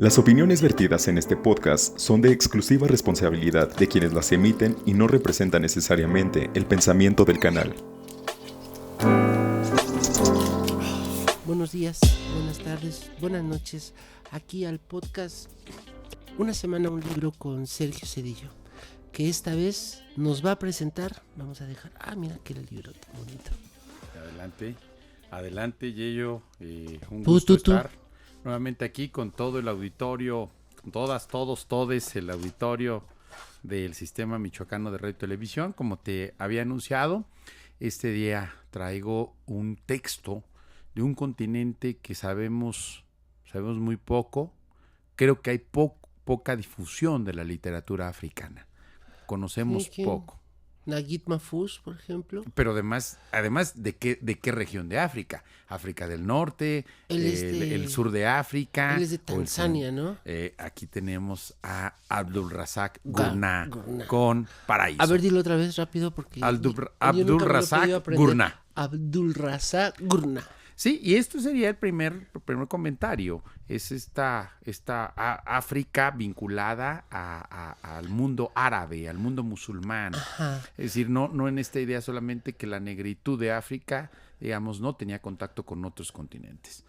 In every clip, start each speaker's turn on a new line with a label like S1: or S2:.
S1: Las opiniones vertidas en este podcast son de exclusiva responsabilidad de quienes las emiten y no representan necesariamente el pensamiento del canal.
S2: Buenos días, buenas tardes, buenas noches. Aquí al podcast Una Semana un Libro con Sergio Cedillo, que esta vez nos va a presentar. Vamos a dejar. Mira qué libro tan bonito.
S3: Adelante, Yeyo. Un gusto estar nuevamente aquí con todo el auditorio, con todos, el auditorio del Sistema Michoacano de Radio y Televisión. Como te había anunciado, este día traigo un texto de un continente que sabemos muy poco. Creo que hay poca difusión de la literatura africana. Conocemos poco.
S2: Naguib Mahfouz, por ejemplo.
S3: Pero además ¿de qué región de África? África del Norte, el sur de África.
S2: Él es de Tanzania, ¿no?
S3: Aquí tenemos a Abdulrazak Gurnah con Paraíso.
S2: A ver, dilo otra vez rápido porque
S3: Abdulrazak Gurnah.
S2: Abdulrazak Gurnah.
S3: Sí, y esto sería el primer comentario. Es esta África vinculada al mundo árabe, al mundo musulmán.
S2: Ajá.
S3: Es decir, no en esta idea solamente que la negritud de África, digamos, no tenía contacto con otros continentes.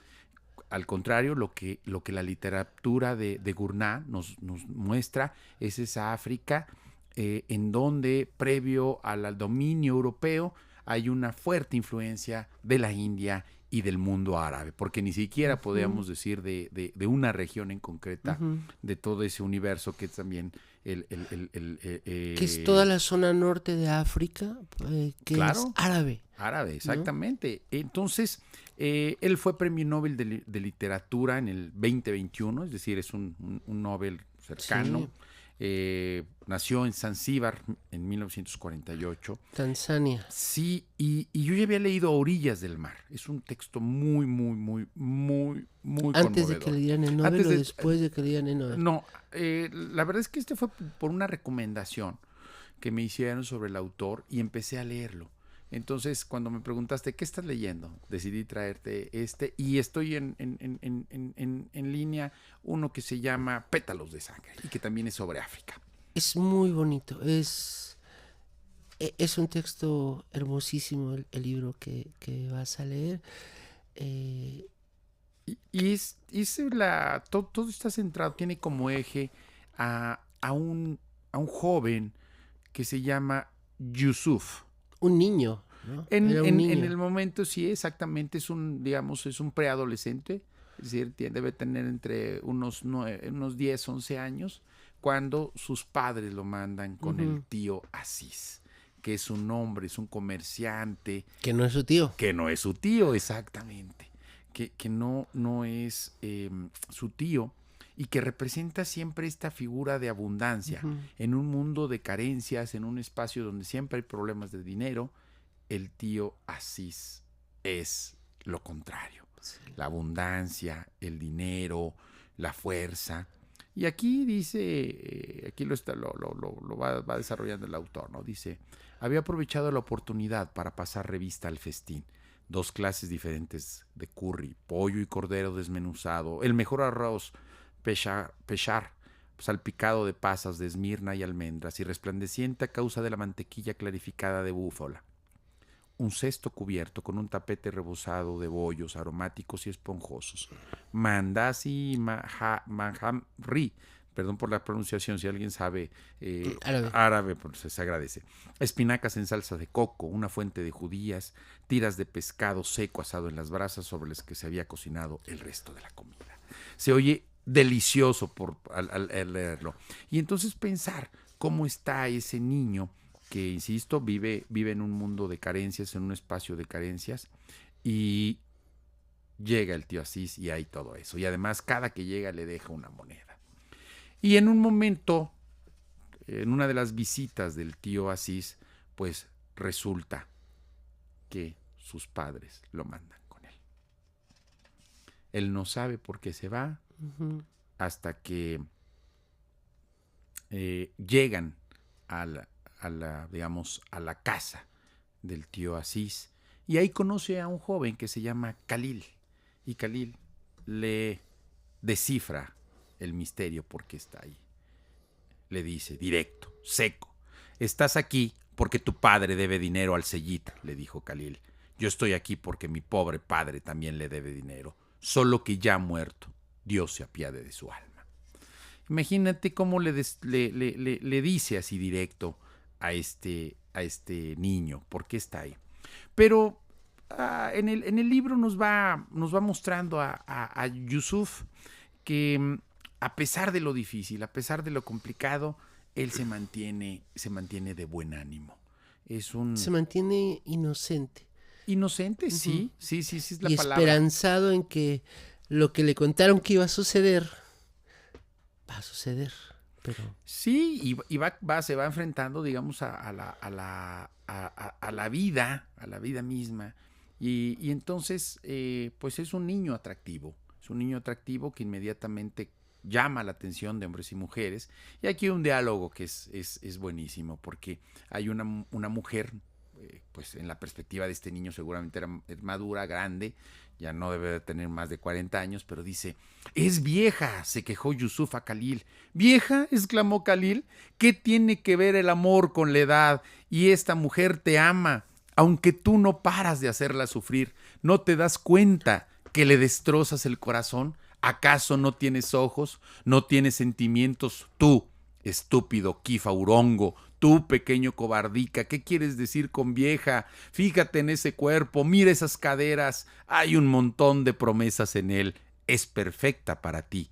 S3: Al contrario, lo que la literatura de Gurnah nos muestra es esa África en donde, previo al dominio europeo, hay una fuerte influencia de la India y del mundo árabe, porque ni siquiera podíamos decir de una región en concreta, de todo ese universo que es también
S2: que es toda la zona norte de África, que es árabe.
S3: Árabe, exactamente. ¿No? Entonces, él fue premio Nobel de Literatura en el 2021, es decir, es un Nobel cercano. Sí. Nació en Zanzíbar en 1948.
S2: Tanzania.
S3: Sí, y yo ya había leído A Orillas del Mar. Es un texto muy
S2: ¿Antes
S3: conmovedor.
S2: de que le dieran el Nobel o después de que le dieran el Nobel?
S3: No, la verdad es que este fue por una recomendación que me hicieron sobre el autor y empecé a leerlo. Entonces, cuando me preguntaste, ¿qué estás leyendo? Decidí traerte y estoy en línea uno que se llama Pétalos de Sangre y que también es sobre África.
S2: Es muy bonito, es un texto hermosísimo el libro que vas a leer.
S3: Todo está centrado, tiene como eje a un joven que se llama Yusuf.
S2: Un niño, ¿no?
S3: En el momento sí, exactamente, es un preadolescente, es decir, debe tener entre unos 10, 11 años, cuando sus padres lo mandan con el tío Asís, que es un hombre, es un comerciante.
S2: Que no es su tío.
S3: Que no es su tío, exactamente. Que no es su tío. Y que representa siempre esta figura de abundancia. En un mundo de carencias, en un espacio donde siempre hay problemas de dinero, el tío Asís es lo contrario. Sí. La abundancia, el dinero, la fuerza. Y aquí dice, aquí lo va desarrollando el autor, ¿no? Dice, había aprovechado la oportunidad para pasar revista al festín. 2 clases diferentes de curry, pollo y cordero desmenuzado, el mejor arroz, pechar, salpicado de pasas de esmirna y almendras y resplandeciente a causa de la mantequilla clarificada de búfala. Un cesto cubierto con un tapete rebozado de bollos aromáticos y esponjosos. Mandasi mahamri, perdón por la pronunciación, si alguien sabe árabe pues se agradece. Espinacas en salsa de coco, una fuente de judías, tiras de pescado seco asado en las brasas sobre las que se había cocinado el resto de la comida. Se oye delicioso al leerlo. Y entonces pensar cómo está ese niño que, insisto, vive en un mundo de carencias, en un espacio de carencias, y llega el tío Asís y hay todo eso. Y además, cada que llega le deja una moneda. Y en un momento, en una de las visitas del tío Asís, pues resulta que sus padres lo mandan con él. Él no sabe por qué se va, hasta que llegan a la casa del tío Asís, y ahí conoce a un joven que se llama Khalil, y Khalil le descifra el misterio por qué está ahí. Le dice, directo, seco. Estás aquí porque tu padre debe dinero al Seyid, le dijo Khalil. Yo estoy aquí porque mi pobre padre también le debe dinero, solo que ya muerto. Dios se apiade de su alma. Imagínate cómo le dice así directo a este niño, por qué está ahí. Pero en el libro nos va mostrando a Yusuf que a pesar de lo difícil, a pesar de lo complicado, él se mantiene de buen ánimo.
S2: Se mantiene inocente.
S3: Inocente, sí, es la
S2: y
S3: palabra.
S2: Esperanzado en que lo que le contaron que iba a suceder, va a suceder. Pero...
S3: Sí, y se va enfrentando, digamos, a la vida misma. Y entonces, pues es un niño atractivo. Es un niño atractivo que inmediatamente llama la atención de hombres y mujeres. Y aquí hay un diálogo que es buenísimo, porque hay una mujer, pues en la perspectiva de este niño seguramente es madura, grande, ya no debe de tener más de 40 años, pero dice, es vieja, se quejó Yusuf a Khalil. ¿Vieja?, exclamó Khalil. ¿Qué tiene que ver el amor con la edad? Y esta mujer te ama, aunque tú no paras de hacerla sufrir. ¿No te das cuenta que le destrozas el corazón? ¿Acaso no tienes ojos? ¿No tienes sentimientos? Tú, estúpido Kifa Urongo, tú, pequeño cobardica, ¿qué quieres decir con vieja? Fíjate en ese cuerpo, mira esas caderas, hay un montón de promesas en él, es perfecta para ti.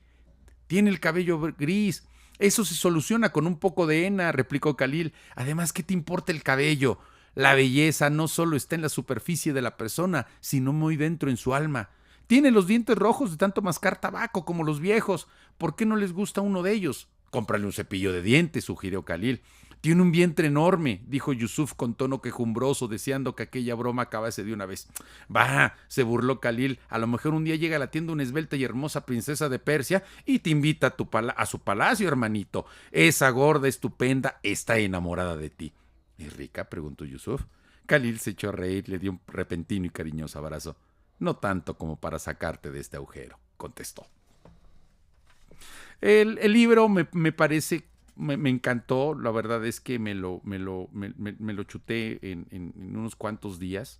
S3: Tiene el cabello gris, eso se soluciona con un poco de henna, replicó Khalil. Además, ¿qué te importa el cabello? La belleza no solo está en la superficie de la persona, sino muy dentro en su alma. Tiene los dientes rojos de tanto mascar tabaco como los viejos. ¿Por qué no les gusta uno de ellos? Cómprale un cepillo de dientes, sugirió Khalil. Tiene un vientre enorme, dijo Yusuf con tono quejumbroso, deseando que aquella broma acabase de una vez. Bah, se burló Khalil, a lo mejor un día llega a la tienda una esbelta y hermosa princesa de Persia y te invita a su palacio, hermanito. Esa gorda estupenda está enamorada de ti. ¿Es rica?, preguntó Yusuf. Khalil se echó a reír, le dio un repentino y cariñoso abrazo. No tanto como para sacarte de este agujero, contestó. El libro me parece, me encantó, la verdad es que me lo chuté en unos cuantos días.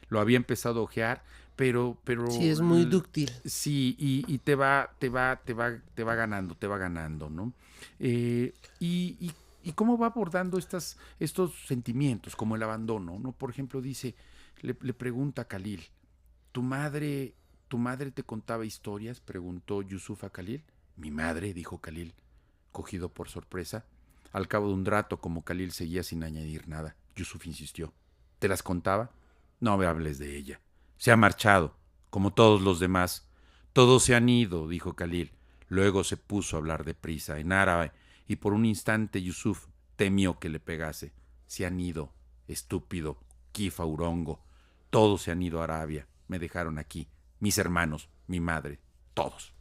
S3: Lo había empezado a ojear, pero
S2: sí, es muy dúctil.
S3: Sí, y te va ganando, ¿no? Y cómo va abordando estos sentimientos, como el abandono, ¿no? Por ejemplo, le pregunta a Khalil, ¿Tu madre te contaba historias?, preguntó Yusuf a Khalil. Mi madre, dijo Khalil, cogido por sorpresa. Al cabo de un rato, como Khalil seguía sin añadir nada, Yusuf insistió. ¿Te las contaba? No me hables de ella. Se ha marchado, como todos los demás. Todos se han ido, dijo Khalil. Luego se puso a hablar deprisa, en árabe, y por un instante Yusuf temió que le pegase. Se han ido, estúpido, Kifa Urongo. Todos se han ido a Arabia. Me dejaron aquí, mis hermanos, mi madre, todos.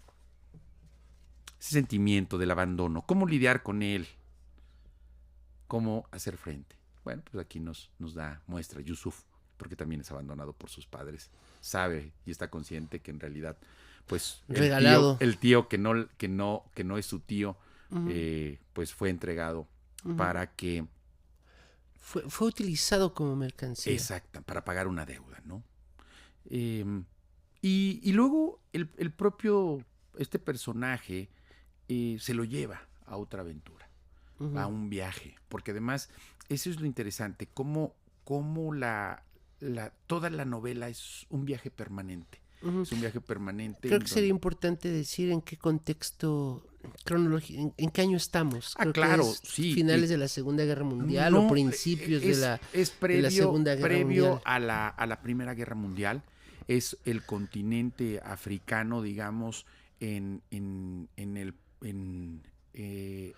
S3: Ese sentimiento del abandono, ¿cómo lidiar con él? ¿Cómo hacer frente? Bueno, pues aquí nos da muestra Yusuf, porque también es abandonado por sus padres. Sabe y está consciente que en realidad, pues, el tío que no es su tío, pues fue entregado para que...
S2: Fue utilizado como mercancía.
S3: Exacto, para pagar una deuda, ¿no? Y luego el propio personaje se lo lleva a otra aventura, a un viaje, porque además eso es lo interesante, cómo toda la novela es un viaje permanente. Es un viaje permanente.
S2: Creo que sería importante decir en qué contexto cronológico, en qué año estamos. Creo
S3: claro,
S2: que
S3: sí.
S2: Finales de la Segunda Guerra Mundial o principios de la Segunda Guerra Mundial.
S3: Previo a la Primera Guerra Mundial. Es el continente africano, digamos,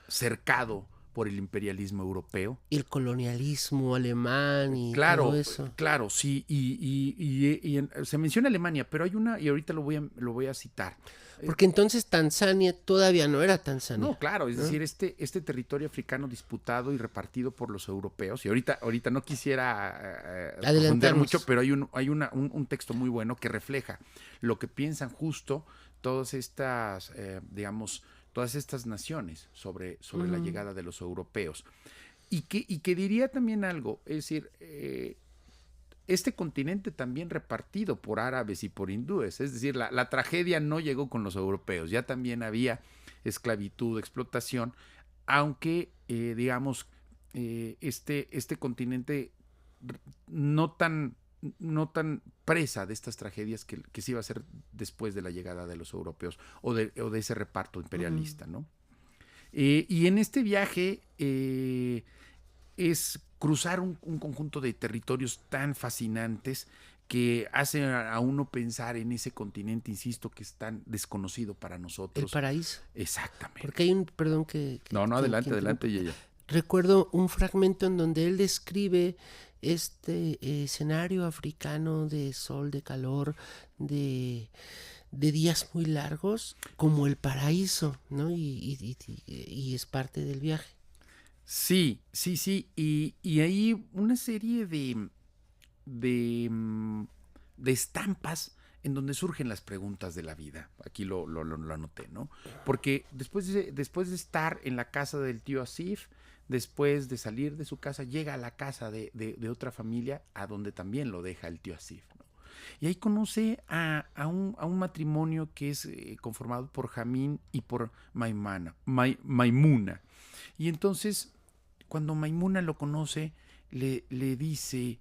S3: cercado por el imperialismo europeo.
S2: Y el colonialismo alemán y todo eso.
S3: Claro, sí, y se menciona Alemania, pero hay una, y ahorita lo voy a citar.
S2: Porque entonces Tanzania todavía no era Tanzania.
S3: No, claro, es decir, este territorio africano disputado y repartido por los europeos, y ahorita no quisiera adelantar mucho, pero hay un texto muy bueno que refleja lo que piensan justo todas estas, digamos, todas estas naciones sobre la llegada de los europeos. Y que diría también algo, es decir, este continente también repartido por árabes y por hindúes, es decir, la tragedia no llegó con los europeos, ya también había esclavitud, explotación, aunque, digamos, este continente no tan presa de estas tragedias que se iba a hacer después de la llegada de los europeos o de ese reparto imperialista, ¿no? Y en este viaje es cruzar un conjunto de territorios tan fascinantes que hace a uno pensar en ese continente, insisto, que es tan desconocido para nosotros.
S2: El paraíso.
S3: Exactamente.
S2: Porque hay un, perdón que...
S3: No, adelante, Yeya.
S2: Recuerdo un fragmento en donde él describe este escenario africano de sol, de calor, de días muy largos, como el paraíso, ¿no? Y es parte del viaje.
S3: Sí. Y hay una serie de estampas en donde surgen las preguntas de la vida. Aquí lo anoté, ¿no? Porque después de estar en la casa del tío Asif, después de salir de su casa, llega a la casa de otra familia, a donde también lo deja el tío Asif, ¿no? Y ahí conoce a un matrimonio que es conformado por Jamín y por Maimuna. Y entonces, cuando Maimuna lo conoce, le dice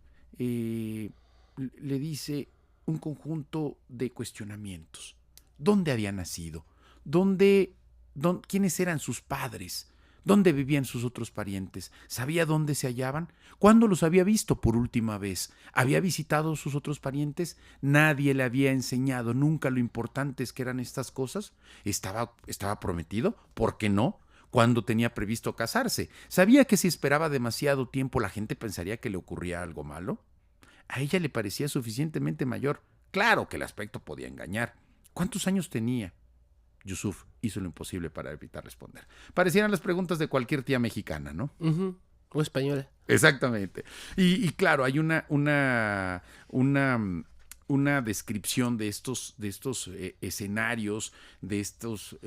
S3: un conjunto de cuestionamientos. ¿Dónde había nacido? ¿Quiénes eran sus padres? ¿Dónde vivían sus otros parientes? ¿Sabía dónde se hallaban? ¿Cuándo los había visto por última vez? ¿Había visitado sus otros parientes? ¿Nadie le había enseñado nunca lo importantes que eran estas cosas? ¿Estaba prometido? ¿Por qué no? ¿Cuándo tenía previsto casarse? ¿Sabía que si esperaba demasiado tiempo la gente pensaría que le ocurría algo malo? A ella le parecía suficientemente mayor. Claro que el aspecto podía engañar. ¿Cuántos años tenía? Yusuf hizo lo imposible para evitar responder. Parecieran las preguntas de cualquier tía mexicana, ¿no?
S2: Uh-huh. O española.
S3: Exactamente. Y claro, hay una descripción de estos escenarios, de estos...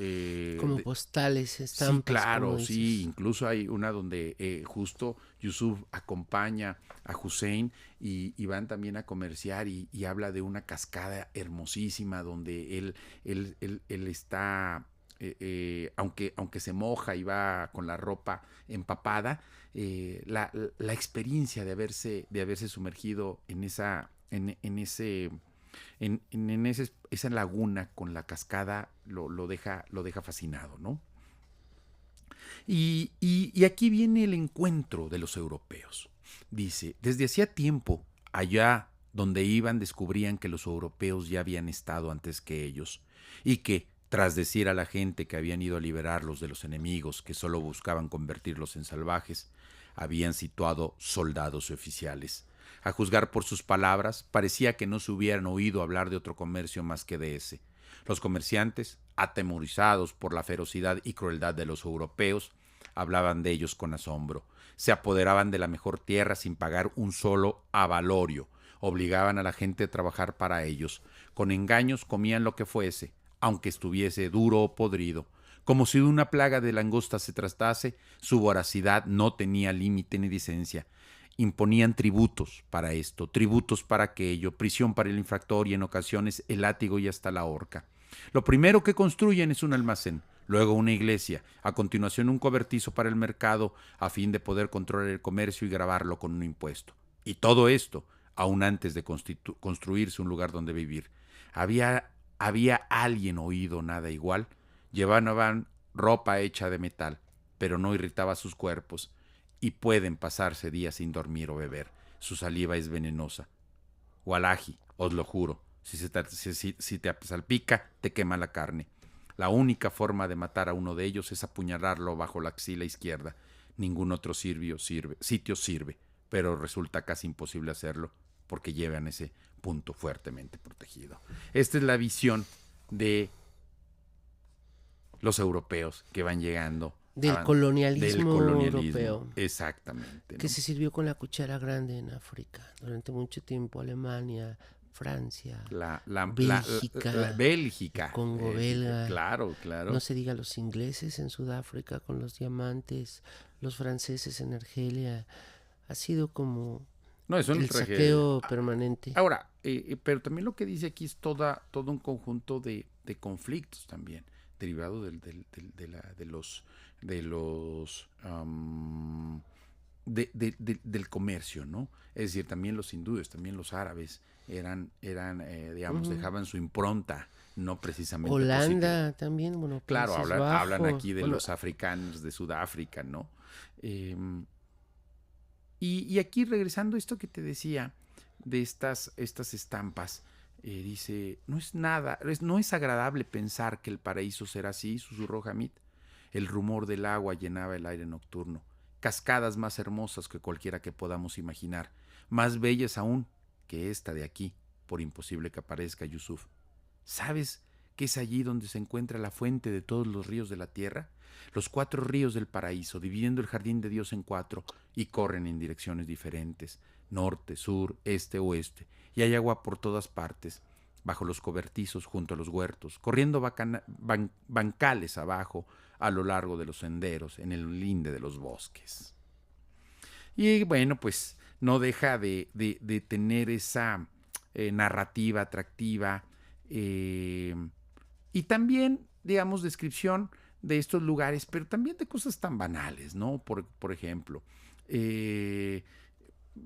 S2: como postales, estampas.
S3: Sí, claro, sí. Incluso hay una donde justo Yusuf acompaña a Hussein y van también a comerciar y habla de una cascada hermosísima donde él está... aunque se moja y va con la ropa empapada, la experiencia de haberse sumergido en esa laguna con la cascada lo deja fascinado, ¿no? Y aquí viene el encuentro de los europeos. Dice, desde hacía tiempo, allá donde iban descubrían que los europeos ya habían estado antes que ellos y que, tras decir a la gente que habían ido a liberarlos de los enemigos que solo buscaban convertirlos en salvajes, habían situado soldados y oficiales. A juzgar por sus palabras, parecía que no se hubieran oído hablar de otro comercio más que de ese. Los comerciantes, atemorizados por la ferocidad y crueldad de los europeos, hablaban de ellos con asombro. Se apoderaban de la mejor tierra sin pagar un solo avalorio. Obligaban a la gente a trabajar para ellos. Con engaños comían lo que fuese, aunque estuviese duro o podrido. Como si de una plaga de langostas se tratase, su voracidad no tenía límite ni licencia. Imponían tributos para esto, tributos para aquello, prisión para el infractor y en ocasiones el látigo y hasta la horca. Lo primero que construyen es un almacén, luego una iglesia, a continuación un cobertizo para el mercado a fin de poder controlar el comercio y gravarlo con un impuesto. Y todo esto, aún antes de construirse un lugar donde vivir. ¿Había alguien oído nada igual? Llevaban ropa hecha de metal, pero no irritaba sus cuerpos. Y pueden pasarse días sin dormir o beber. Su saliva es venenosa. Wallahi, os lo juro, si te salpica, te quema la carne. La única forma de matar a uno de ellos es apuñalarlo bajo la axila izquierda. Ningún otro sitio sirve, pero resulta casi imposible hacerlo porque llevan ese punto fuertemente protegido. Esta es la visión de los europeos que van llegando
S2: del colonialismo europeo.
S3: Exactamente, ¿no?
S2: Que se sirvió con la cuchara grande en África. Durante mucho tiempo Alemania, Francia,
S3: Bélgica,
S2: el Congo belga.
S3: Claro, claro.
S2: No se diga los ingleses en Sudáfrica con los diamantes, los franceses en Argelia. Ha sido como
S3: No, es una
S2: el
S3: tragedia.
S2: saqueo permanente.
S3: Ahora, pero también lo que dice aquí es todo un conjunto de conflictos también, derivado del comercio, ¿no? Es decir, también los hindúes, también los árabes digamos, dejaban su impronta, no precisamente
S2: Holanda
S3: positiva.
S2: también, bueno,
S3: Claro,
S2: Países
S3: hablan
S2: Bajos.
S3: aquí de
S2: Bueno,
S3: los africanos de Sudáfrica, ¿no? Y aquí regresando a esto que te decía de estas estampas, dice, no es agradable pensar que el paraíso será así, susurró Hamid. El rumor del agua llenaba el aire nocturno, cascadas más hermosas que cualquiera que podamos imaginar, más bellas aún que esta de aquí, por imposible que aparezca, Yusuf. ¿Sabes que es allí donde se encuentra la fuente de todos los ríos de la tierra? Los 4 ríos del paraíso, dividiendo el jardín de Dios en 4, y corren en direcciones diferentes, norte, sur, este, oeste, y hay agua por todas partes, bajo los cobertizos, junto a los huertos, corriendo bancales abajo, a lo largo de los senderos, en el linde de los bosques. Y bueno, pues no deja de tener esa narrativa atractiva y también, digamos, descripción de estos lugares, pero también de cosas tan banales, ¿no? Por ejemplo,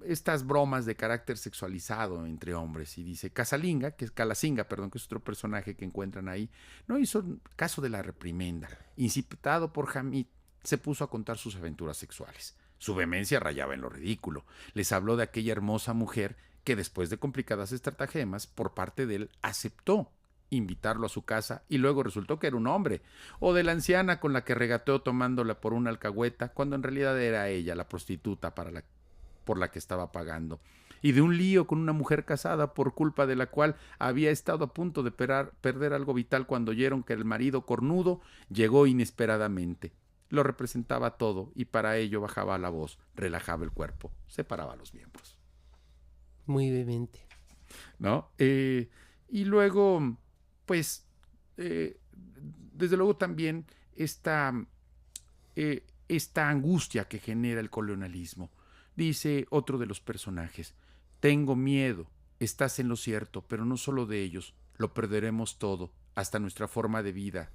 S3: estas bromas de carácter sexualizado entre hombres, y dice Calasinga, que es otro personaje que encuentran ahí, no hizo caso de la reprimenda. Incitado por Hamid, se puso a contar sus aventuras sexuales. Su vehemencia rayaba en lo ridículo. Les habló de aquella hermosa mujer que, después de complicadas estratagemas por parte de él, aceptó invitarlo a su casa, y luego resultó que era un hombre, o de la anciana con la que regateó tomándola por una alcahueta, cuando en realidad era ella la prostituta por la que estaba pagando, y de un lío con una mujer casada por culpa de la cual había estado a punto de perder algo vital cuando oyeron que el marido cornudo llegó inesperadamente. Lo representaba todo, y para ello bajaba la voz, relajaba el cuerpo, separaba los miembros.
S2: Muy vehemente,
S3: ¿no? Y luego, pues, desde luego también esta angustia que genera el colonialismo. Dice otro de los personajes: tengo miedo, estás en lo cierto, pero no solo de ellos, lo perderemos todo, hasta nuestra forma de vida.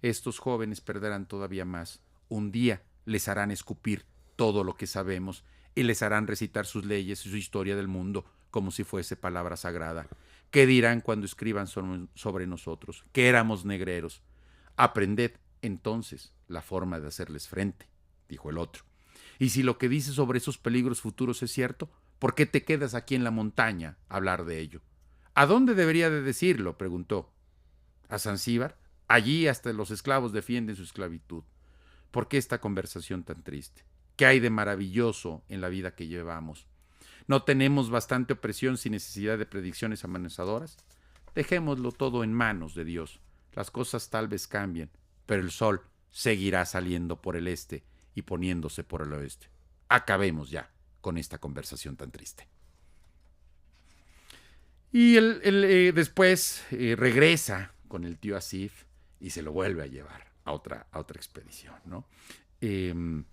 S3: Estos jóvenes perderán todavía más. Un día les harán escupir todo lo que sabemos y les harán recitar sus leyes y su historia del mundo como si fuese palabra sagrada. ¿Qué dirán cuando escriban sobre nosotros? Que éramos negreros. Aprended entonces la forma de hacerles frente, dijo el otro. Y si lo que dices sobre esos peligros futuros es cierto, ¿por qué te quedas aquí en la montaña a hablar de ello? ¿A dónde debería de decirlo?, preguntó. ¿A Zanzíbar? Allí hasta los esclavos defienden su esclavitud. ¿Por qué esta conversación tan triste? ¿Qué hay de maravilloso en la vida que llevamos? ¿No tenemos bastante opresión sin necesidad de predicciones amenazadoras? Dejémoslo todo en manos de Dios. Las cosas tal vez cambien, pero el sol seguirá saliendo por el este y poniéndose por el oeste. Acabemos ya con esta conversación tan triste. Y después regresa con el tío Asif y se lo vuelve a llevar a otra expedición, ¿no? En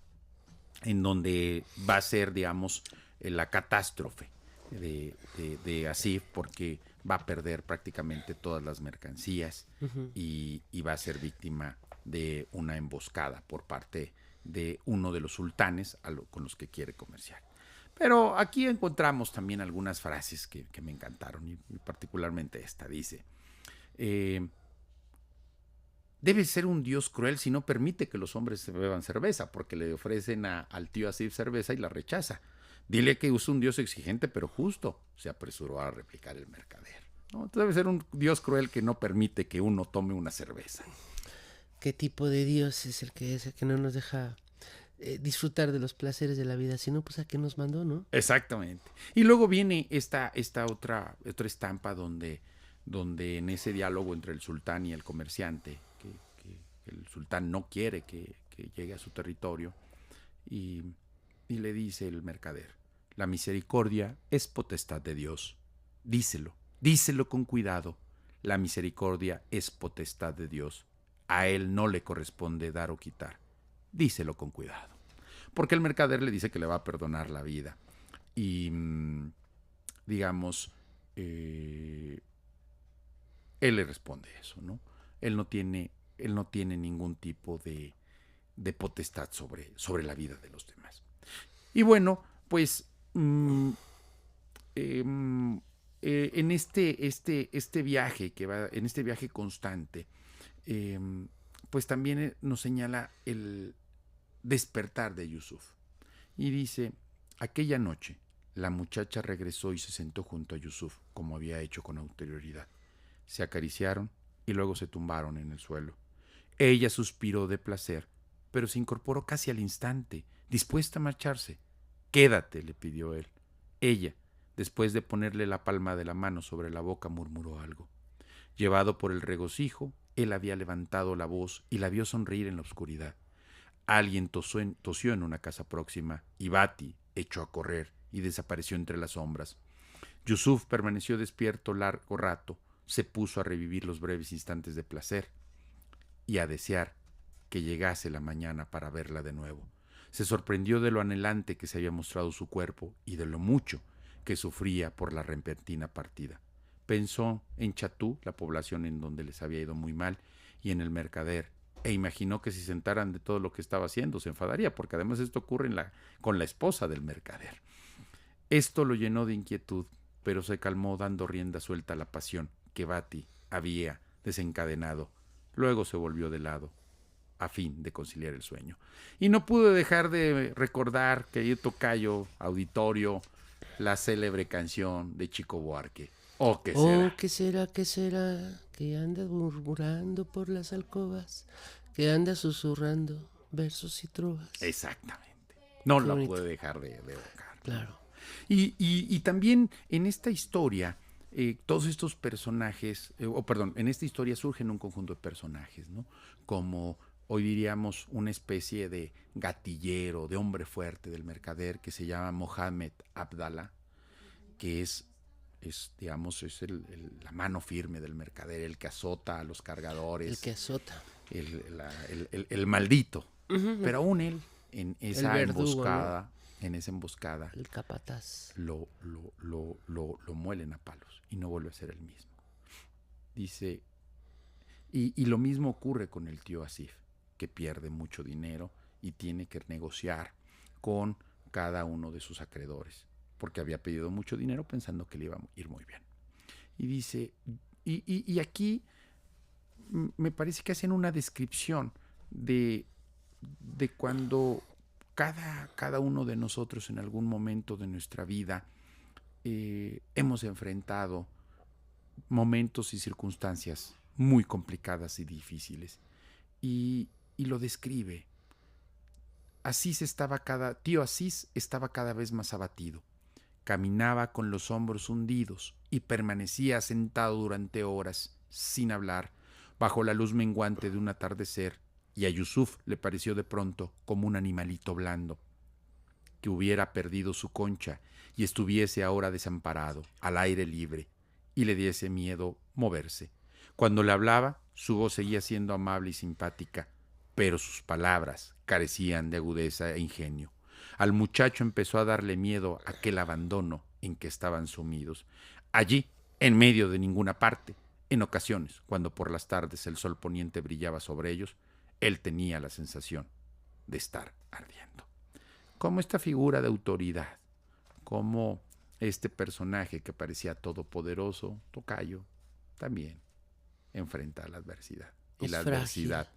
S3: donde va a ser, digamos, la catástrofe de Asif, porque va a perder prácticamente todas las mercancías y va a ser víctima de una emboscada por parte de uno de los sultanes con los que quiere comerciar. Pero aquí encontramos también algunas frases que me encantaron, y particularmente esta. Dice: debe ser un Dios cruel si no permite que los hombres se beban cerveza, porque le ofrecen al tío Asif cerveza y la rechaza. Dile que es un Dios exigente pero justo, se apresuró a replicar el mercader, ¿no? Debe ser un Dios cruel que no permite que uno tome una cerveza.
S2: ¿Qué tipo de Dios es el que no nos deja disfrutar de los placeres de la vida? Si no, pues a qué nos mandó, ¿no?
S3: Exactamente. Y luego viene esta otra estampa donde en ese diálogo entre el sultán y el comerciante, que el sultán no quiere que llegue a su territorio, y le dice el mercader: la misericordia es potestad de Dios. díselo con cuidado. La misericordia es potestad de Dios. A él no le corresponde dar o quitar. Díselo con cuidado. Porque el mercader le dice que le va a perdonar la vida. Y, digamos, él le responde eso, ¿no? Él no tiene ningún tipo de potestad sobre la vida de los demás. Y bueno, pues en este viaje que va, en este viaje constante, pues también nos señala el despertar de Yusuf. Y dice: aquella noche la muchacha regresó y se sentó junto a Yusuf, como había hecho con anterioridad. Se acariciaron y luego se tumbaron en el suelo. Ella suspiró de placer, pero se incorporó casi al instante, dispuesta a marcharse. Quédate, le pidió él. Ella, después de ponerle la palma de la mano sobre la boca, murmuró algo. Llevado por el regocijo, él había levantado la voz y la vio sonreír en la oscuridad. Alguien tosió en una casa próxima y Bati echó a correr y desapareció entre las sombras. Yusuf permaneció despierto largo rato, se puso a revivir los breves instantes de placer y a desear que llegase la mañana para verla de nuevo. Se sorprendió de lo anhelante que se había mostrado su cuerpo y de lo mucho que sufría por la repentina partida. Pensó en Chatú, la población en donde les había ido muy mal, y en el mercader, e imaginó que si se sentaran de todo lo que estaba haciendo se enfadaría, porque además esto ocurre con la esposa del mercader. Esto lo llenó de inquietud, pero se calmó dando rienda suelta a la pasión que Bati había desencadenado. Luego se volvió de lado, a fin de conciliar el sueño. Y no pude dejar de recordar, querido tocayo, auditorio, la célebre canción de Chico Buarque. Oh, ¿qué será?
S2: Oh, ¿qué será, qué será? Que anda murmurando por las alcobas, que anda susurrando versos y trovas.
S3: Exactamente. No
S2: Qué
S3: la
S2: bonito.
S3: pude dejar de evocar.
S2: Claro.
S3: Y también en esta historia, todos estos personajes, en esta historia surgen un conjunto de personajes, ¿no? Como hoy diríamos una especie de gatillero, de hombre fuerte del mercader que se llama Mohammed Abdallah, que es la mano firme del mercader, el que azota a los cargadores.
S2: El que azota.
S3: El maldito.
S2: Uh-huh.
S3: Pero aún él, en esa
S2: verdugo,
S3: emboscada,
S2: ¿no?
S3: en esa emboscada,
S2: el capataz,
S3: lo muelen a palos y no vuelve a ser el mismo. Dice, y lo mismo ocurre con el tío Asif, que pierde mucho dinero y tiene que negociar con cada uno de sus acreedores, porque había pedido mucho dinero pensando que le iba a ir muy bien. Y dice, y aquí me parece que hacen una descripción de cuando cada uno de nosotros en algún momento de nuestra vida hemos enfrentado momentos y circunstancias muy complicadas y difíciles. Y lo describe. Tío Asís estaba cada vez más abatido. Caminaba con los hombros hundidos y permanecía sentado durante horas, sin hablar, bajo la luz menguante de un atardecer, y a Yusuf le pareció de pronto como un animalito blando, que hubiera perdido su concha y estuviese ahora desamparado, al aire libre, y le diese miedo moverse. Cuando le hablaba, su voz seguía siendo amable y simpática, pero sus palabras carecían de agudeza e ingenio. Al muchacho empezó a darle miedo aquel abandono en que estaban sumidos. Allí, en medio de ninguna parte, en ocasiones, cuando por las tardes el sol poniente brillaba sobre ellos, él tenía la sensación de estar ardiendo. Como esta figura de autoridad, como este personaje que parecía todopoderoso, tocayo, también enfrenta la adversidad. Y la adversidad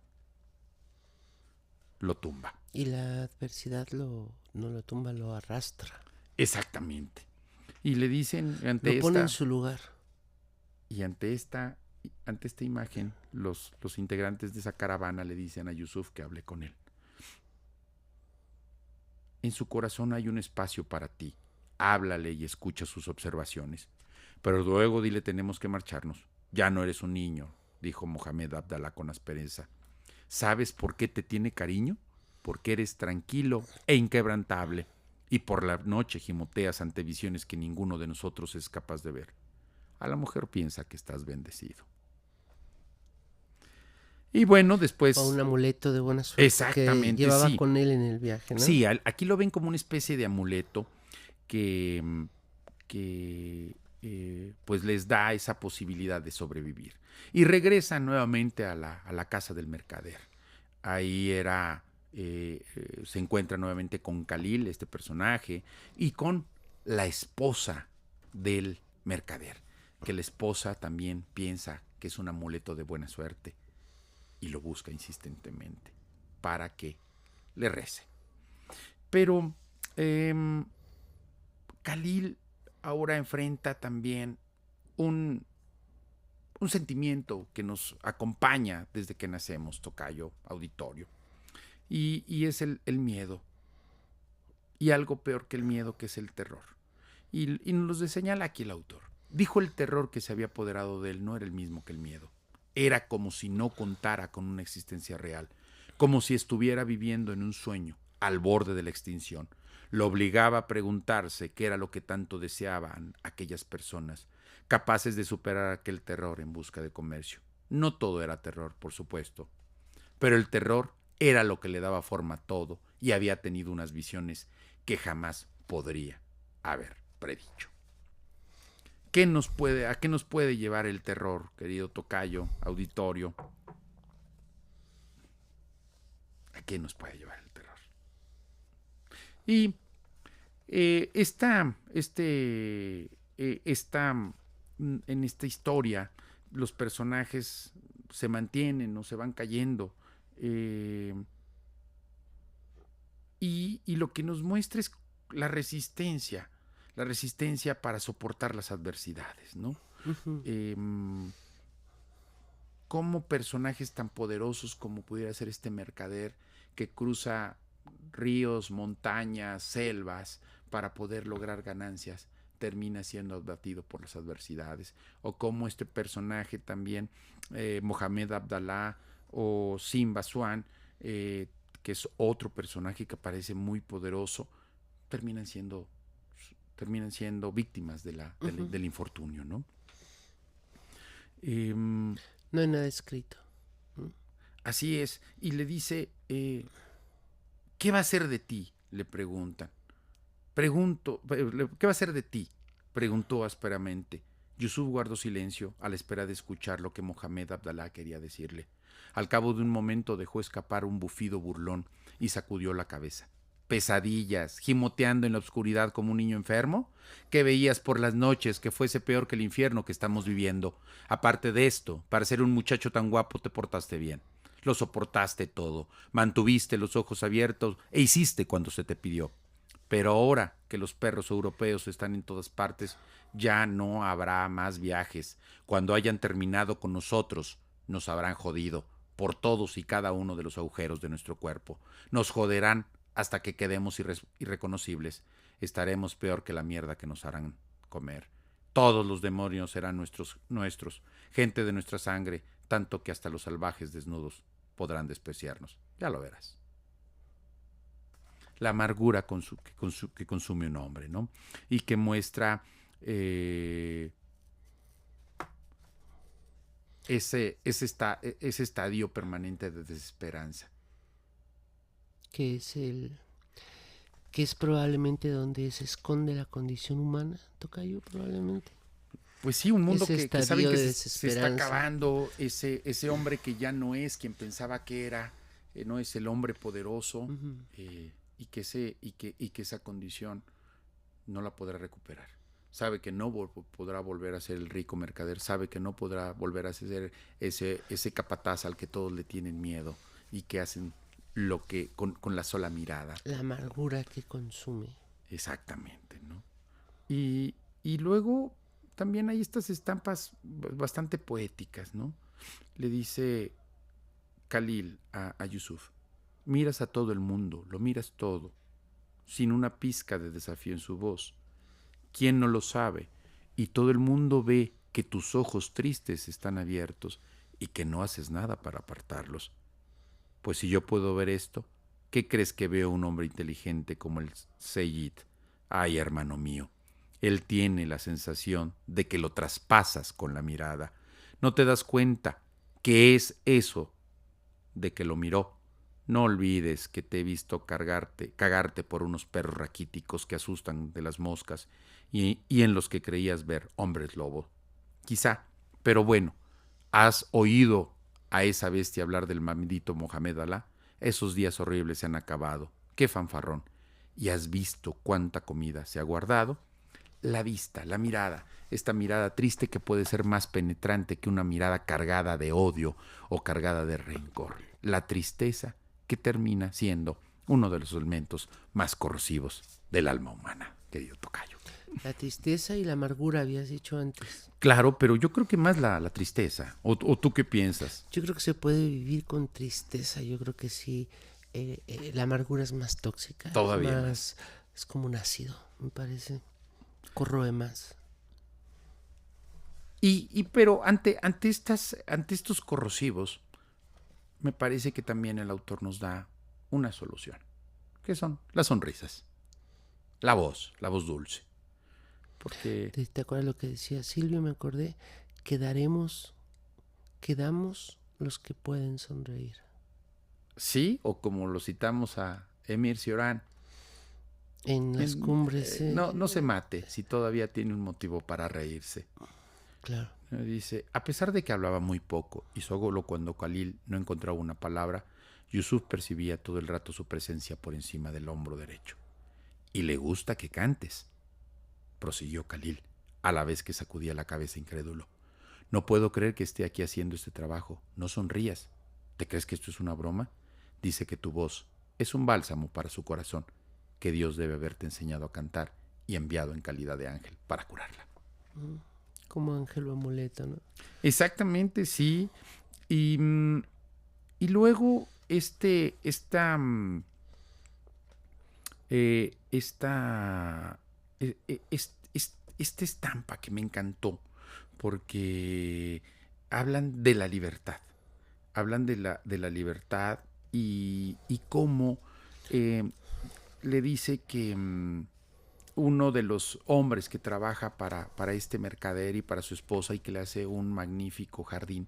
S3: lo tumba.
S2: Y la adversidad no lo tumba, lo arrastra.
S3: Exactamente. Y le dicen
S2: lo pone en su lugar.
S3: Y ante esta imagen, los integrantes de esa caravana le dicen a Yusuf que hable con él. En su corazón hay un espacio para ti. Háblale y escucha sus observaciones. Pero luego dile, tenemos que marcharnos. Ya no eres un niño, dijo Mohammed Abdallah con aspereza. ¿Sabes por qué te tiene cariño? Porque eres tranquilo e inquebrantable, y por la noche gimoteas ante visiones que ninguno de nosotros es capaz de ver. a la mujer piensa que estás bendecido. Y bueno, después...
S2: O un amuleto de buena suerte.
S3: Exactamente,
S2: que llevaba
S3: sí.
S2: con él en el viaje, ¿no?
S3: Sí, aquí lo ven como una especie de amuleto que pues les da esa posibilidad de sobrevivir. Y regresan nuevamente a la casa del mercader. Ahí se encuentra nuevamente con Khalil, este personaje, y con la esposa del mercader, que la esposa también piensa que es un amuleto de buena suerte y lo busca insistentemente para que le rece. Pero Khalil ahora enfrenta también un sentimiento que nos acompaña desde que nacemos, tocayo, auditorio, y es el miedo, y algo peor que el miedo, que es el terror. Y nos lo señala aquí el autor. Dijo: el terror que se había apoderado de él no era el mismo que el miedo. Era como si no contara con una existencia real, como si estuviera viviendo en un sueño, al borde de la extinción. Lo obligaba a preguntarse qué era lo que tanto deseaban aquellas personas, capaces de superar aquel terror en busca de comercio. No todo era terror, por supuesto, pero el terror era lo que le daba forma a todo, y había tenido unas visiones que jamás podría haber predicho. ¿A qué nos puede llevar el terror, querido tocayo, auditorio? ¿A qué nos puede llevar el terror? Y en esta historia los personajes se mantienen o se van cayendo, y lo que nos muestra es la resistencia para soportar las adversidades, ¿no?
S2: Uh-huh.
S3: Como personajes tan poderosos como pudiera ser este mercader que cruza ríos, montañas, selvas para poder lograr ganancias, termina siendo abatido por las adversidades. O como este personaje también, Mohamed Abdallah o Simba Swan, que es otro personaje que parece muy poderoso, terminan siendo víctimas del infortunio, ¿no?
S2: No hay nada escrito.
S3: Así es. Y le dice, ¿qué va a ser de ti?, le preguntan. ¿Qué va a ser de ti?, preguntó ásperamente. Yusuf guardó silencio a la espera de escuchar lo que Mohamed Abdallah quería decirle. Al cabo de un momento dejó escapar un bufido burlón y sacudió la cabeza. ¿Pesadillas, gimoteando en la oscuridad como un niño enfermo? ¿Qué veías por las noches que fuese peor que el infierno que estamos viviendo? Aparte de esto, para ser un muchacho tan guapo te portaste bien. Lo soportaste todo, mantuviste los ojos abiertos e hiciste cuando se te pidió. Pero ahora que los perros europeos están en todas partes, ya no habrá más viajes. Cuando hayan terminado con nosotros, nos habrán jodido por todos y cada uno de los agujeros de nuestro cuerpo. Nos joderán hasta que quedemos irreconocibles. Estaremos peor que la mierda que nos harán comer. Todos los demonios serán nuestros, gente de nuestra sangre, tanto que hasta los salvajes desnudos podrán despreciarnos. Ya lo verás. La amargura que consume un hombre, ¿no? Y que muestra ese estadio permanente de desesperanza.
S2: Que es probablemente donde se esconde la condición humana, tocayo, probablemente.
S3: Pues sí, un mundo que saben que se está
S2: desesperanza.
S3: acabando, ese hombre que ya no es quien pensaba que era, no es el hombre poderoso,
S2: Uh-huh.
S3: y que esa condición no la podrá recuperar. Sabe que no podrá volver a ser el rico mercader, sabe que no podrá volver a ser ese capataz al que todos le tienen miedo y que hacen lo que con la sola mirada.
S2: La amargura que consume.
S3: Exactamente, ¿no? Y luego también hay estas estampas bastante poéticas, ¿no? Le dice Khalil a Yusuf: miras a todo el mundo, lo miras todo, sin una pizca de desafío en su voz. ¿Quién no lo sabe? Y todo el mundo ve que tus ojos tristes están abiertos y que no haces nada para apartarlos. Pues si yo puedo ver esto, ¿qué crees que veo un hombre inteligente como el Seyyid? Ay, hermano mío, Él tiene la sensación de que lo traspasas con la mirada. No te das cuenta que es eso de que lo miró. No olvides que te he visto cagarte por unos perros raquíticos que asustan de las moscas y en los que creías ver hombres lobo. Quizá, pero bueno, ¿has oído a esa bestia hablar del maldito Mohamed Alá? Esos días horribles se han acabado. ¡Qué fanfarrón! ¿Y has visto cuánta comida se ha guardado? La vista, la mirada, esta mirada triste que puede ser más penetrante que una mirada cargada de odio o cargada de rencor. La tristeza que termina siendo uno de los elementos más corrosivos del alma humana, querido tocayo.
S2: La tristeza y la amargura habías dicho antes.
S3: Claro, pero yo creo que más la tristeza. ¿O tú qué piensas?
S2: Yo creo que se puede vivir con tristeza. Yo creo que sí. La amargura es más tóxica.
S3: Todavía
S2: más. Es como un ácido, me parece. Corroe más.
S3: Pero ante estos corrosivos, me parece que también el autor nos da una solución, que son las sonrisas, la voz dulce. Porque
S2: ¿Te acuerdas lo que decía Silvio? Me acordé. Quedamos los que pueden sonreír.
S3: Sí, o como lo citamos a Emir Cioran,
S2: En las cumbres.
S3: no se mate si todavía tiene un motivo para reírse.
S2: Claro.
S3: Dice, a pesar de que hablaba muy poco y solo cuando Khalil no encontraba una palabra, Yusuf percibía todo el rato su presencia por encima del hombro derecho. Y le gusta que cantes, prosiguió Khalil, a la vez que sacudía la cabeza incrédulo. No puedo creer que esté aquí haciendo este trabajo. No sonrías. ¿Te crees que esto es una broma? Dice que tu voz es un bálsamo para su corazón, que Dios debe haberte enseñado a cantar y enviado en calidad de ángel para curarla.
S2: Como ángel o amuleto, ¿no?
S3: Exactamente, sí. Y luego esta estampa que me encantó, porque hablan de la libertad. Hablan de la libertad y cómo le dice que uno de los hombres que trabaja para este mercader y para su esposa y que le hace un magnífico jardín,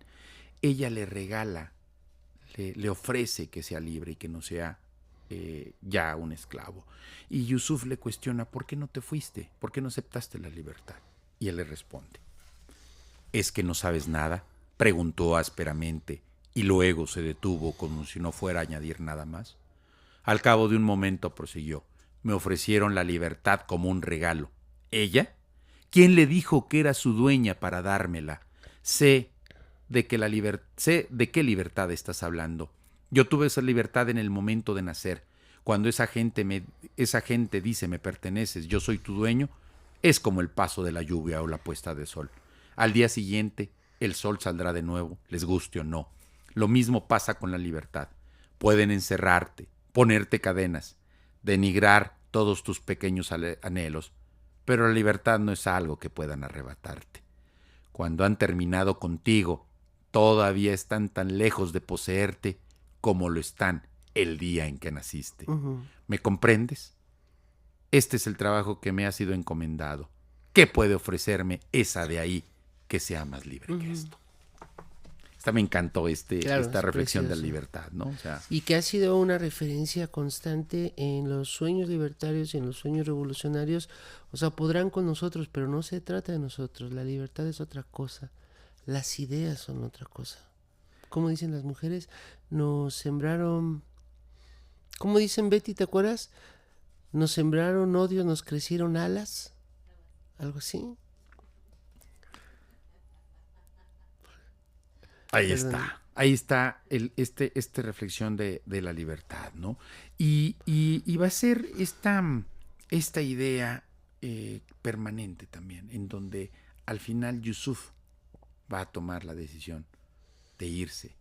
S3: ella le regala, le ofrece que sea libre y que no sea ya un esclavo. Y Yusuf le cuestiona, ¿por qué no te fuiste? ¿Por qué no aceptaste la libertad? Y él le responde, ¿es que no sabes nada? Preguntó ásperamente y luego se detuvo como si no fuera a añadir nada más. Al cabo de un momento prosiguió, me ofrecieron la libertad como un regalo. ¿Ella? ¿Quién le dijo que era su dueña para dármela? Sé de qué libertad estás hablando. Yo tuve esa libertad en el momento de nacer. Cuando esa gente dice me perteneces, yo soy tu dueño, es como el paso de la lluvia o la puesta de sol. Al día siguiente, el sol saldrá de nuevo, les guste o no. Lo mismo pasa con la libertad. Pueden encerrarte, ponerte cadenas, denigrar todos tus pequeños anhelos, pero la libertad no es algo que puedan arrebatarte. Cuando han terminado contigo, todavía están tan lejos de poseerte como lo están el día en que naciste. ¿Me comprendes? Este es el trabajo que me ha sido encomendado. ¿Qué puede ofrecerme esa de ahí que sea más libre que esto? Me encantó esta reflexión de la libertad, ¿no? O sea,
S2: y que ha sido una referencia constante en los sueños libertarios y en los sueños revolucionarios. O sea, podrán con nosotros, pero no se trata de nosotros. La libertad es otra cosa. Las ideas son otra cosa. Como dicen las mujeres, nos sembraron... ¿Cómo dicen, Betty, te acuerdas? Nos sembraron odio, nos crecieron alas. Algo así.
S3: Ahí está esta reflexión de la libertad, ¿no? Y va a ser esta idea permanente también, en donde al final Yusuf va a tomar la decisión de irse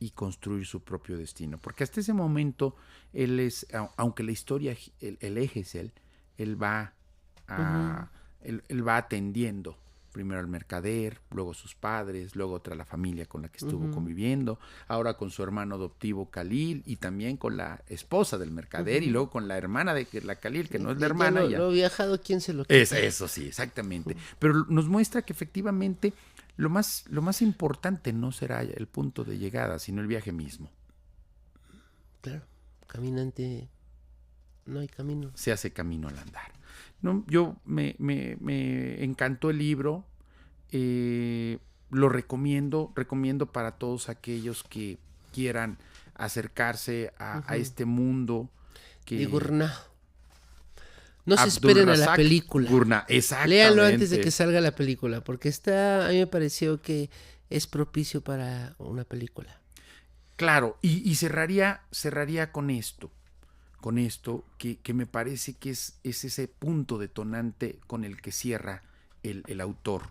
S3: y construir su propio destino. Porque hasta ese momento, él es, aunque la historia, el eje es él va atendiendo primero al mercader, luego sus padres, luego otra la familia con la que estuvo conviviendo, ahora con su hermano adoptivo Khalil y también con la esposa del mercader y luego con la hermana de la Khalil, que no es la hermana.
S2: Lo viajado, ¿quién se lo quita?
S3: Eso sí, exactamente. Pero nos muestra que efectivamente lo más importante no será el punto de llegada, sino el viaje mismo.
S2: Claro, caminante, no hay camino.
S3: Se hace camino al andar. No, yo me encantó el libro, lo recomiendo para todos aquellos que quieran acercarse a este mundo.
S2: De Gurnah. No se esperen a la película.
S3: Gurnah, exactamente.
S2: Léanlo antes de que salga la película, porque a mí me pareció que es propicio para una película.
S3: Claro, y cerraría con esto que me parece que es ese punto detonante con el que cierra el autor.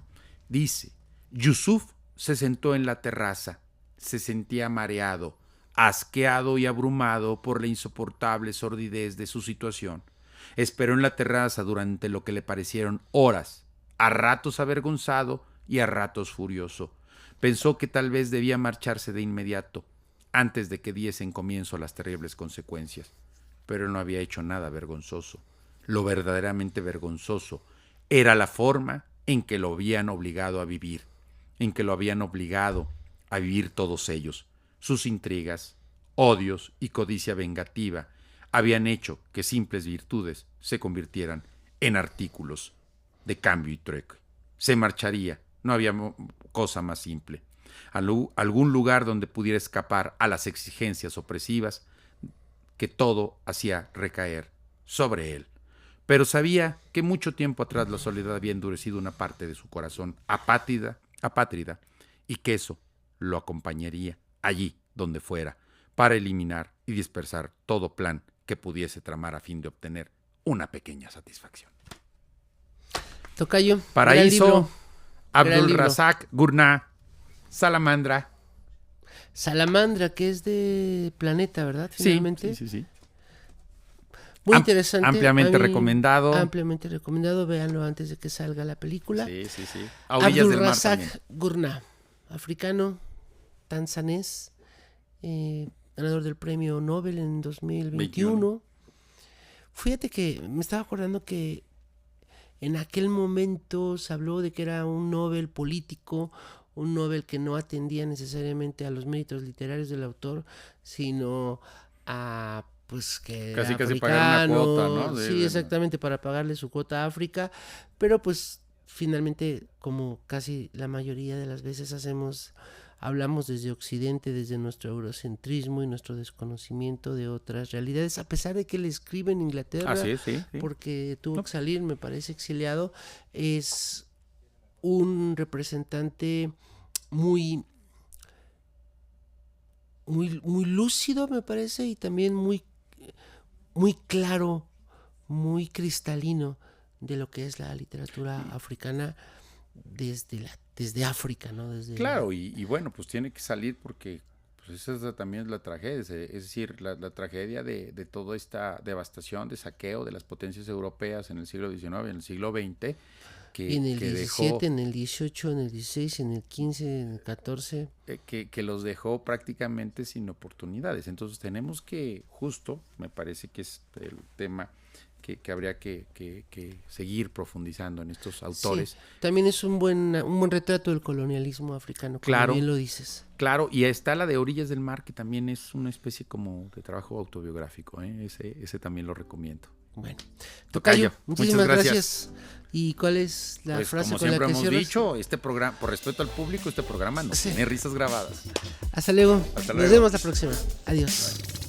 S3: Dice: Yusuf se sentó en la terraza, se sentía mareado, asqueado y abrumado por la insoportable sordidez de su situación. Esperó en la terraza durante lo que le parecieron horas, a ratos avergonzado y a ratos furioso. Pensó que tal vez debía marcharse de inmediato, antes de que diesen comienzo las terribles consecuencias. Pero él no había hecho nada vergonzoso. Lo verdaderamente vergonzoso era la forma en que lo habían obligado a vivir, en que lo habían obligado a vivir todos ellos. Sus intrigas, odios y codicia vengativa habían hecho que simples virtudes se convirtieran en artículos de cambio y trueque. Se marcharía, no había cosa más simple. Algún lugar donde pudiera escapar a las exigencias opresivas que todo hacía recaer sobre él. Pero sabía que mucho tiempo atrás la soledad había endurecido una parte de su corazón apátrida y que eso lo acompañaría allí donde fuera para eliminar y dispersar todo plan que pudiese tramar a fin de obtener una pequeña satisfacción.
S2: Tocayo.
S3: Paraíso, Abdulrazak Gurnah, Salamandra.
S2: Salamandra, que es de Planeta, ¿verdad? Finalmente.
S3: Sí.
S2: Muy interesante.
S3: Ampliamente recomendado.
S2: Ampliamente recomendado. Véanlo antes de que salga la película.
S3: Sí. A orillas del mar también.
S2: Abdulrazak Gurnah, africano, tanzanés, ganador del premio Nobel en 2021. Fíjate que me estaba acordando que en aquel momento se habló de que era un Nobel político, un Nobel que no atendía necesariamente a los méritos literarios del autor, sino a pues que
S3: casi
S2: africano,
S3: pagar una cuota, ¿no?
S2: Sí, exactamente, para pagarle su cuota a África, pero pues finalmente, como casi la mayoría de las veces hablamos desde Occidente, desde nuestro eurocentrismo y nuestro desconocimiento de otras realidades, a pesar de que él escribe en Inglaterra,
S3: sí.
S2: porque tuvo que salir, me parece, exiliado. Es un representante muy lúcido, me parece, y también muy claro, muy cristalino de lo que es la literatura africana desde África, ¿no?
S3: Claro, y bueno, pues tiene que salir porque pues esa también es la tragedia, es decir, la tragedia de toda esta devastación, de saqueo de las potencias europeas en el siglo XIX y en el siglo XX,
S2: que en el
S3: que
S2: 17,
S3: dejó,
S2: en el 18, en el 16, en el 15, en el 14.
S3: Que los dejó prácticamente sin oportunidades. Entonces tenemos que, justo, me parece que es el tema que habría que seguir profundizando en estos autores.
S2: Sí, también es un buen retrato del colonialismo africano, como
S3: claro,
S2: bien lo dices.
S3: Claro, y está la de Orillas del Mar, que también es una especie como de trabajo autobiográfico, ¿eh? Ese también lo recomiendo.
S2: Bueno, Tocayo, muchísimas gracias. ¿Y cuál es la frase con la que cierras? Como siempre hemos dicho,
S3: este programa, por respeto al público, este programa no tiene risas grabadas.
S2: Hasta luego.
S3: Hasta luego.
S2: Nos vemos la próxima. Adiós.
S3: Bye.